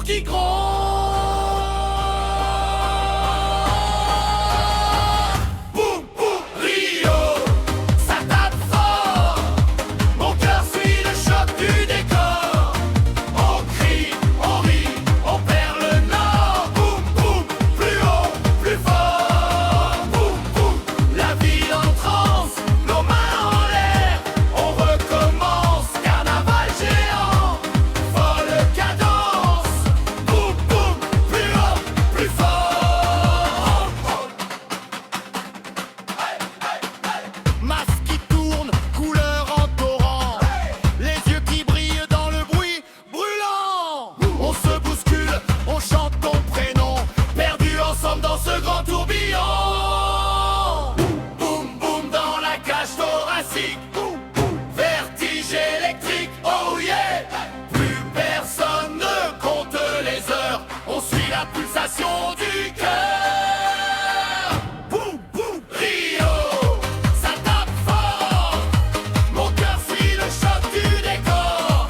tambours qui grondent. Boum, boum, Rio, ça tape fort. Mon cœur suit le choc du décor. On crie, on rit, on perd le nord. Boum, boum, plus haut, plus fort. Boum, boum, la ville en transe, nos mains en l'air. On recommence, carnaval géant. Folle cadence. Boum, boum, plus haut, plus fort. Masque qui tourne, couleur en torrent. Les yeux qui brillent dans le bruit brûlant. On se bouscule, on chante ton prénom. Perdus ensemble dans ce grand tourbillon. Boum, boum dans la cage thoracique. Vertige électrique, oh yeah. Plus personne ne compte les heures. On suit la pulsation du cœur. Boum, boum, Rio, ça tape fort. Mon cœur suit le choc du décor.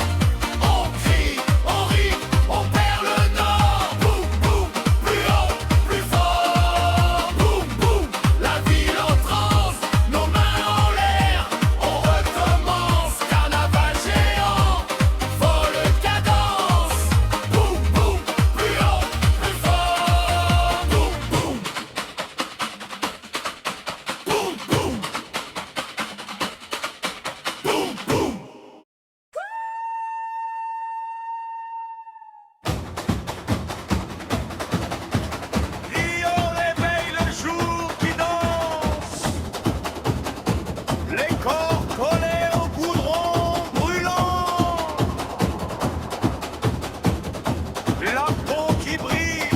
On crie, on rit, on perd le nord. Boum, boum, plus haut, plus fort. Boum, boum, la ville en transe, nos mains en l'air. On recommence, carnaval géant. Folle cadence. Boum, boum, plus haut, plus fort. Boum, boum. Boum, boum. Boum, boum. Rio réveille le jour qui danse. Les corps collés au goudron brûlant. La peau qui brille.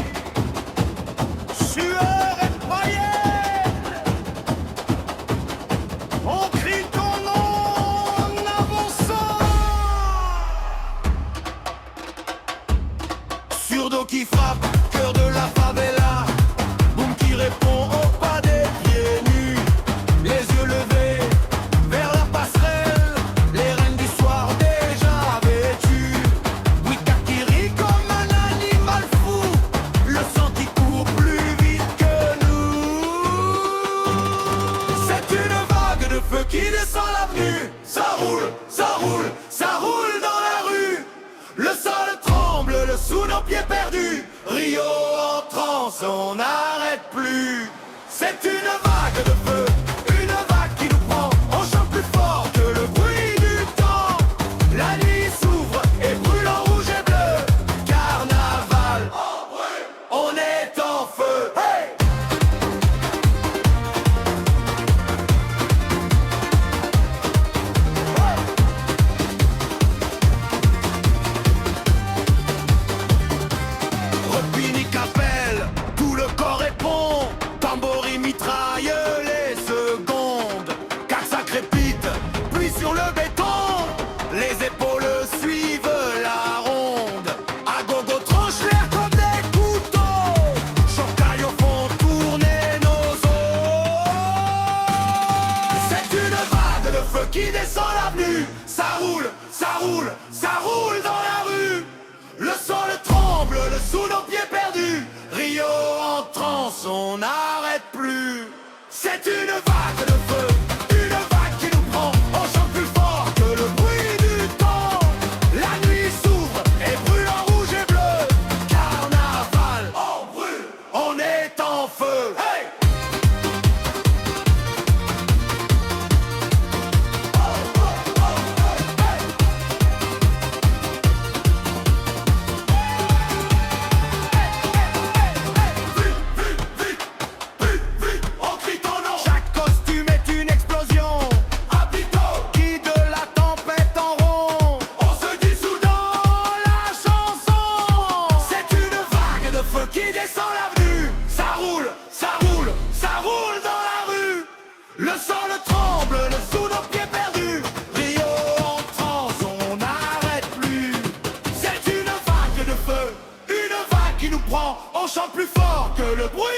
Sueur et paillettes. On crie ton nom en avançant. Surdo qui frappe, cœur de la favela. Boum qui répond au pas des pieds nus. Les yeux levés vers la passerelle. Les reines du soir déjà vêtues. Wicca qui rit comme un animal fou. Le sang qui court plus vite que nous. C'est une vague de feu qui descend l'avenue. Ça roule, ça roule, ça roule dans la rue. Le sol tremble, le sous nos pieds perdus. Rio en transe, on n'arrête plus. C'est une vague de feu, une vague qui nous prend. On chante plus fort que le bruit du temps. La nuit s'ouvre et brûle en rouge et bleu. Carnaval, on est en feu. Hey! Repini qu'appelle, tout le corps répond. Tambouri mitraille les secondes. Car ça crépite, puis sur le béton. Les épaules suivent la ronde. À gogo tranche l'air comme des couteaux. Chocailles font tourner nos os. C'est une vague de feu qui descend l'avenue. Ça roule, ça roule, ça roule dans la rue. Le sol tremble, le sous nos pieds perdus. Rio en transe, on n'arrête plus. C'est une vague de feu, une vague qui nous prend. On chante plus fort que le bruit du temps. La nuit s'ouvre et brûle en rouge et bleu. Carnaval, on brûle, on est en feu. Hey! On crie ton nom. Chaque costume est une explosion. Apito qui de la tempête en rond. On se dissout dans la chanson. C'est une vague de feu qui descend l'avenue. Ça roule, ça roule, ça roule dans la rue. Le sol tremble, le sous nos pieds perdus. Rio en transe, on n'arrête plus. C'est une vague de feu, une vague qui nous prend. On chante plus fort que le bruit